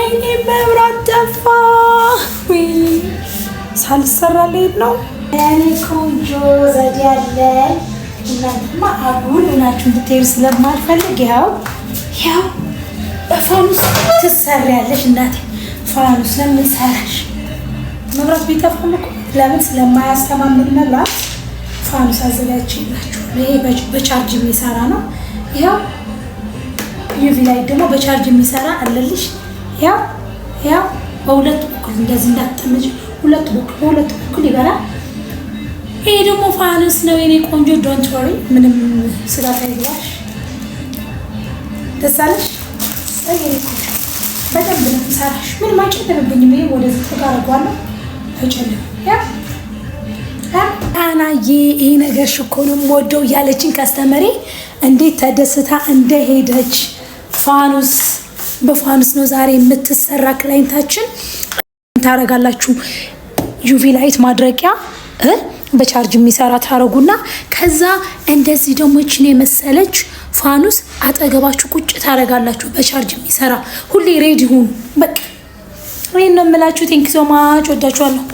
ወይኔ መብራት ጠፋ። ሳልሰራ ልሄድ ነው። እኔ ቆንጆ ዘዴ አለ። እናንተማ አጉል ሆናችሁ እንድትሄዱ ስለማልፈልግ ያው በፋኑስ ትሰሪያለሽ እናቴ። ፋኑስ ለምን ሰራሽ? መብራት ቢጠፋም እኮ ለምን ስለማያስተማምን መብራት ፋኑስ አዘጋጅቼላችሁ። ይሄ በቻርጅ የሚሰራ ነው። ያው ዩቪ ላይ ደግሞ በቻርጅ የሚሰራ አለልሽ። ያው በሁለት በኩል እንደዚህ እንዳትጠመጂ፣ በሁለት በኩል ይበራል። ይሄ ደግሞ ፋኑስ ነው የኔ ቆንጆ። ዶንት ወሪ፣ ምንም ስጋት አይግባሽ። ደስ አለሽ? የኔ ቆንጆ በደንብ ነው የምሰራሽ። ምንም አይጨልምብኝም። ይሄ ወደዚህ ተጋርጓለሁ፣ አይጨልም። አናዬ ይሄ ነገር ሽኮ ነው የምወደው እያለችን ካስተመሬ እንዴት ተደስታ እንደሄደች። ፋኑስ በፋኑስ ነው ዛሬ የምትሰራ ክላይንታችን። ታረጋላችሁ ዩቪ ላይት ማድረቂያ በቻርጅ የሚሰራ ታረጉና ከዛ እንደዚህ ደግሞ እችን የመሰለች ፋኑስ አጠገባችሁ ቁጭ ታረጋላችሁ። በቻርጅ የሚሰራ ሁሌ ሬዲ ሁኑ። በቃ ይሄን ነው የምላችሁ። ቴንክ ሶ ማች። ወዳችኋለሁ።